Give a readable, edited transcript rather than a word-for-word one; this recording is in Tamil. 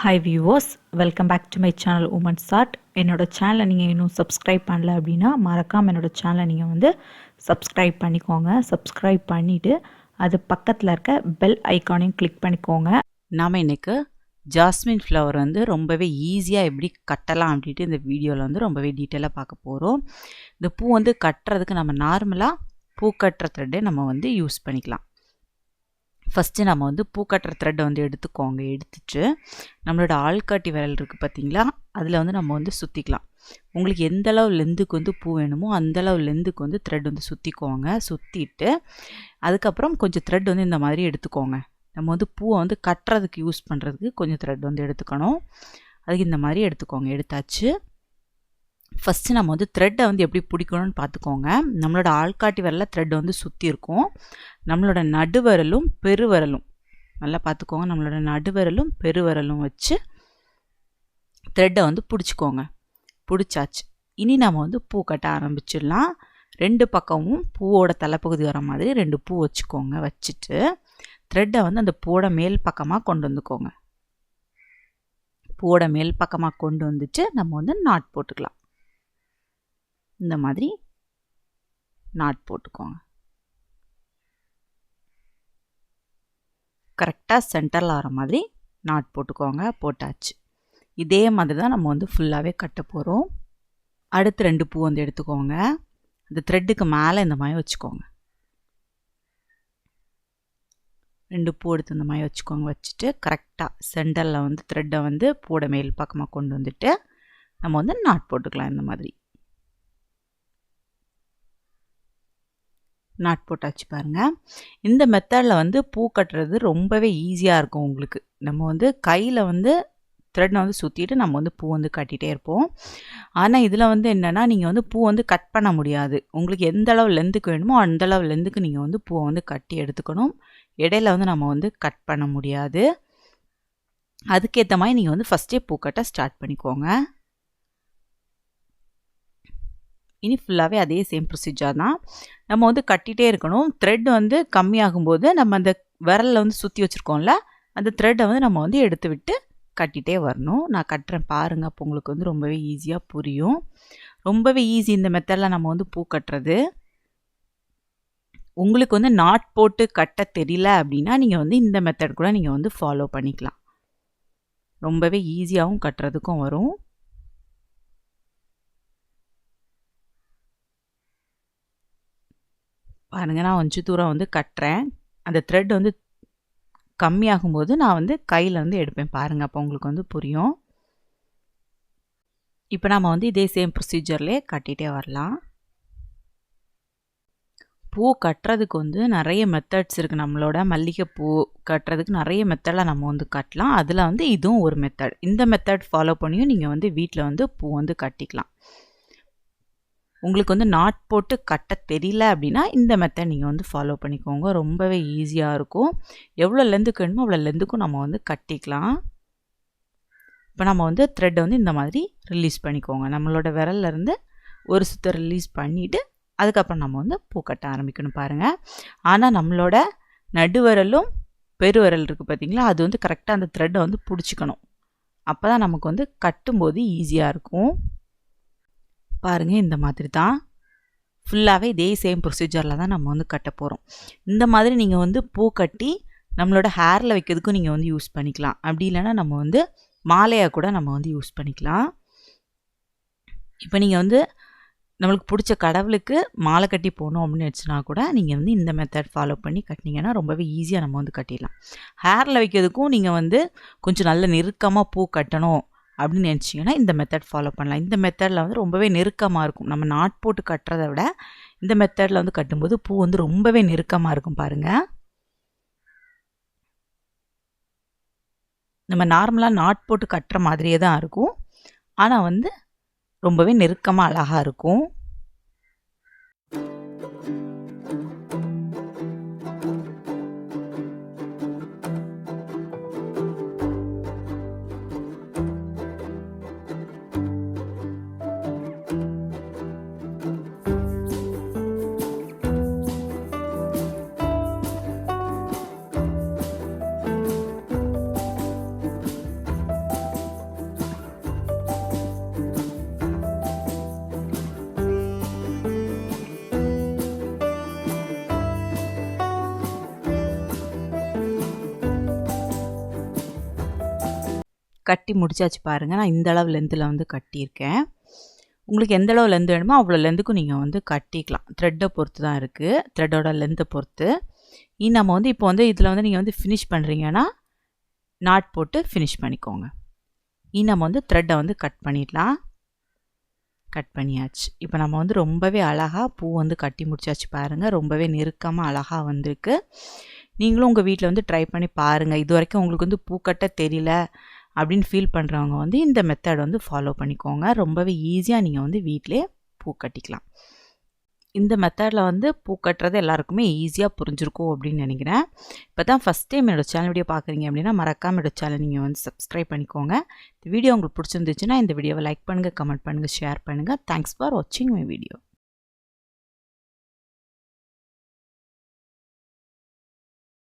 Hi viewers, welcome back to my channel womensart. என்னோடய சேனலை நீங்கள் இன்னும் சப்ஸ்கிரைப் பண்ணல அப்படின்னா மறக்காமல் என்னோடய சேனலை நீங்கள் வந்து சப்ஸ்கிரைப் பண்ணிக்கோங்க. சப்ஸ்கிரைப் பண்ணிவிட்டு அது பக்கத்தில் இருக்க பெல் ஐக்கானையும் கிளிக் பண்ணிக்கோங்க. நாம் இன்றைக்கு ஜாஸ்மின் ஃப்ளவர் வந்து ரொம்பவே ஈஸியாக எப்படி கட்டலாம் அப்படின்ட்டு இந்த வீடியோவில் வந்து ரொம்பவே டீட்டெயிலாக பார்க்க போகிறோம். இந்த பூ வந்து கட்டுறதுக்கு நம்ம நார்மலாக பூ கட்டுற த்ரெட்டே நம்ம வந்து யூஸ் பண்ணிக்கலாம். ஃபஸ்ட்டு நம்ம வந்து பூ கட்டுற த்ரெட்டை வந்து எடுத்துக்கோங்க. எடுத்துட்டு நம்மளோட ஆள்காட்டி விரல் இருக்குது பார்த்திங்களா, அதில் வந்து நம்ம வந்து சுற்றிக்கலாம். உங்களுக்கு எந்த அளவு லென்த்துக்கு வந்து பூ வேணுமோ அந்தளவு லென்த்துக்கு வந்து த்ரெட் வந்து சுற்றிக்கோங்க. சுற்றிட்டு அதுக்கப்புறம் கொஞ்சம் த்ரெட் வந்து இந்த மாதிரி எடுத்துக்கோங்க. நம்ம வந்து பூவை வந்து கட்டுறதுக்கு யூஸ் பண்ணுறதுக்கு கொஞ்சம் த்ரெட் வந்து எடுத்துக்கணும். அதுக்கு இந்த மாதிரி எடுத்துக்கோங்க. எடுத்தாச்சு. ஃபஸ்ட்டு நம்ம வந்து த்ரெட்டை வந்து எப்படி பிடிக்கணும்னு பார்த்துக்கோங்க. நம்மளோட ஆள்காட்டி விரலில் த்ரெட் வந்து சுற்றி இருக்கும். நம்மளோட நடுவிரலும் பெருவிரலும் நல்லா பார்த்துக்கோங்க. நம்மளோட நடுவிரலும் பெருவிரலும் வச்சு த்ரெட்டை வந்து பிடிச்சிக்கோங்க. பிடிச்சாச்சு. இனி நம்ம வந்து பூ கட்ட ஆரம்பிச்சிடலாம். 2 பக்கமும் பூவோட தலைப்பகுதி வர மாதிரி 2 பூ வச்சுக்கோங்க. வச்சுட்டு த்ரெட்டை வந்து அந்த பூவோட மேல் பக்கமாக கொண்டு வந்துக்கோங்க. பூவோட மேல் பக்கமாக கொண்டு வந்துட்டு நம்ம வந்து நாட் போட்டுக்கலாம். இந்த மாதிரி நாட் போட்டுக்கோங்க. கரெக்டாக சென்டரில் வர மாதிரி நாட் போட்டுக்கோங்க. போட்டாச்சு. இதே மாதிரி தான் நம்ம வந்து ஃபுல்லாகவே கட்ட போகிறோம். அடுத்து 2 பூ வந்து எடுத்துக்கோங்க. அந்த த்ரெட்டுக்கு மேலே இந்த மாதிரி வச்சுக்கோங்க. 2 பூ எடுத்து இந்த மாதிரி வச்சுக்கோங்க. வச்சுட்டு கரெக்டாக சென்டரில் வந்து த்ரெட்டை வந்து பூவோட மேல் பக்கமாக கொண்டு வந்துட்டு நம்ம வந்து நாட் போட்டுக்கலாம். இந்த மாதிரி நாட் போட்டாச்சு பாருங்கள். இந்த மெத்தடில் வந்து பூ கட்டுறது ரொம்பவே ஈஸியாக இருக்கும் உங்களுக்கு. நம்ம வந்து கையில் வந்து த்ரெட்டை வந்து சுற்றிட்டு நம்ம வந்து பூ வந்து கட்டிகிட்டே இருப்போம். ஆனால் இதில் வந்து என்னென்னா நீங்கள் வந்து பூ வந்து கட் பண்ண முடியாது. உங்களுக்கு எந்த அளவு லென்த்துக்கு வேணுமோ அந்தளவு லென்த்துக்கு நீங்கள் வந்து பூவை வந்து கட்டி எடுத்துக்கணும். இடையில வந்து நம்ம வந்து கட் பண்ண முடியாது. அதுக்கேற்ற மாதிரி நீங்கள் வந்து ஃபஸ்ட்டே பூ கட்ட ஸ்டார்ட் பண்ணிக்கோங்க. இனி ஃபுல்லாகவே அதே சேம் ப்ரொசீஜர் தான். நம்ம வந்து கட்டிகிட்டே இருக்கணும். த்ரெட் வந்து கம்மியாகும்போது நம்ம அந்த விரலில் வந்து சுற்றி வச்சுருக்கோம்ல, அந்த த்ரெட்டை வந்து நம்ம வந்து எடுத்து விட்டு கட்டிகிட்டே வரணும். நான் கட்டுறேன் பாருங்கள். அப்போ உங்களுக்கு வந்து ரொம்பவே ஈஸியாக புரியும். ரொம்பவே ஈஸி இந்த மெத்தடில் நம்ம வந்து பூ கட்டுறது. உங்களுக்கு வந்து நாட் போட்டு கட்ட தெரியல அப்படின்னா நீங்கள் வந்து இந்த மெத்தட் கூட நீங்கள் வந்து ஃபாலோ பண்ணிக்கலாம். ரொம்பவே ஈஸியாகவும் கட்டுறதுக்கும் வரும். பாருங்கள், நான் கொஞ்சம் தூரம் வந்து கட்டுறேன். அந்த த்ரெட் வந்து கம்மியாகும்போது நான் வந்து கையில் வந்து எடுப்பேன் பாருங்கள். அப்போ உங்களுக்கு வந்து புரியும். இப்போ நம்ம வந்து இதே சேம் ப்ரொசீஜர்லேயே கட்டிகிட்டே வரலாம். பூ கட்டுறதுக்கு வந்து நிறைய மெத்தட்ஸ் இருக்குது. நம்மளோட மல்லிகைப்பூ கட்டுறதுக்கு நிறைய மெத்தடில் நம்ம வந்து கட்டலாம். அதில் வந்து இதுவும் ஒரு மெத்தட். இந்த மெத்தட் ஃபாலோ பண்ணியும் நீங்கள் வந்து வீட்டில் வந்து பூ வந்து கட்டிக்கலாம். உங்களுக்கு வந்து நாட் போட்டு கட்ட தெரியல அப்படின்னா இந்த மெத்தட் நீங்கள் வந்து ஃபாலோ பண்ணிக்கோங்க. ரொம்பவே ஈஸியாக இருக்கும். எவ்வளோ லென்த்துக்கு வேணுமோ அவ்வளோ லென்த்துக்கும் நம்ம வந்து கட்டிக்கலாம். இப்போ நம்ம வந்து த்ரெட்டை வந்து இந்த மாதிரி ரிலீஸ் பண்ணிக்கோங்க. நம்மளோட விரல்லேருந்து ஒரு சுற்ற ரிலீஸ் பண்ணிவிட்டு அதுக்கப்புறம் நம்ம வந்து பூ கட்ட ஆரம்பிக்கணும் பாருங்கள். ஆனால் நம்மளோட நடுவிரலும் பெருவிரல் இருக்குது பார்த்திங்களா, அது வந்து கரெக்டாக அந்த த்ரெட்டை வந்து பிடிச்சிக்கணும். அப்போ தான் நமக்கு வந்து கட்டும்போது ஈஸியாக இருக்கும். பாருங்கள், இந்த மாதிரி தான் ஃபுல்லாகவே இதே சேம் ப்ரொசீஜரில் தான் நம்ம வந்து கட்ட போகிறோம். இந்த மாதிரி நீங்கள் வந்து பூ கட்டி நம்மளோட ஹேரில் வைக்கிறதுக்கும் நீங்கள் வந்து யூஸ் பண்ணிக்கலாம். அப்படி இல்லைன்னா நம்ம வந்து மாலையாக கூட நம்ம வந்து யூஸ் பண்ணிக்கலாம். இப்போ நீங்கள் வந்து நம்மளுக்கு பிடிச்ச கடவுளுக்கு மாலை கட்டி போகணும் அப்படின்னு நினச்சினா கூட நீங்கள் வந்து இந்த மெத்தட் ஃபாலோ பண்ணி கட்டினீங்கன்னா ரொம்பவே ஈஸியாக நம்ம வந்து கட்டிடலாம். ஹேரில் வைக்கிறதுக்கும் நீங்கள் வந்து கொஞ்சம் நல்ல நெருக்கமாக பூ கட்டணும் அப்படின்னு நினச்சிங்கன்னா இந்த மெத்தட் ஃபாலோ பண்ணலாம். இந்த மெத்தடில் வந்து ரொம்பவே நெருக்கமாக இருக்கும். நம்ம நாட் போட்டு கட்டுறதை விட இந்த மெத்தடில் வந்து கட்டும்போது பூ வந்து ரொம்பவே நெருக்கமாக இருக்கும் பாருங்கள். நம்ம நார்மலாக நாட் போட்டு கட்டுற மாதிரியே தான் இருக்கும். ஆனால் வந்து ரொம்பவே நெருக்கமாக அழகாக இருக்கும். கட்டி முடிச்சாச்சு பாருங்கள். நான் இந்த அளவு லென்த்தில் வந்து கட்டியிருக்கேன். உங்களுக்கு எந்த அளவு லென்த் வேணுமோ அவ்வளோ லென்த்துக்கும் நீங்கள் வந்து கட்டிக்கலாம். த்ரெட்டை பொறுத்து தான் இருக்குது, த்ரெட்டோட லென்த்தை பொறுத்து. நம்ம வந்து இப்போ வந்து இதில் வந்து நீங்கள் வந்து ஃபினிஷ் பண்ணுறீங்கன்னா நாட் போட்டு ஃபினிஷ் பண்ணிக்கோங்க. நம்ம வந்து த்ரெட்டை வந்து கட் பண்ணிடலாம். கட் பண்ணியாச்சு. இப்போ நம்ம வந்து ரொம்பவே அழகாக பூ வந்து கட்டி முடிச்சாச்சு பாருங்கள். ரொம்பவே நெருக்கமாக அழகாக வந்திருக்கு. நீங்களும் உங்கள் வீட்டில் வந்து ட்ரை பண்ணி பாருங்கள். இது வரைக்கும் உங்களுக்கு வந்து பூ கட்ட தெரியல அப்படின்னு ஃபீல் பண்ணுறவங்க வந்து இந்த மெத்தட் வந்து ஃபாலோ பண்ணிக்கோங்க. ரொம்பவே ஈஸியாக நீங்கள் வந்து வீட்டிலே பூ கட்டிக்கலாம். இந்த மெத்தடில் வந்து பூ கட்டுறது எல்லாருக்குமே ஈஸியாக புரிஞ்சிருக்கும் அப்படின்னு நினைக்கிறேன். இப்போ தான் ஃபஸ்ட் டைம் என்னோடய சேனல் வீடியோ பார்க்குறீங்க அப்படின்னா மறக்காமல் என்னோடய சேனல் நீங்கள் வந்து சப்ஸ்கிரைப் பண்ணிக்கோங்க. இந்த வீடியோ உங்களுக்கு பிடிச்சிருந்துச்சுன்னா இந்த வீடியோவை லைக் பண்ணுங்கள், கமெண்ட் பண்ணுங்கள், ஷேர் பண்ணுங்கள். தேங்க்ஸ் ஃபார் வாட்சிங் மை வீடியோ.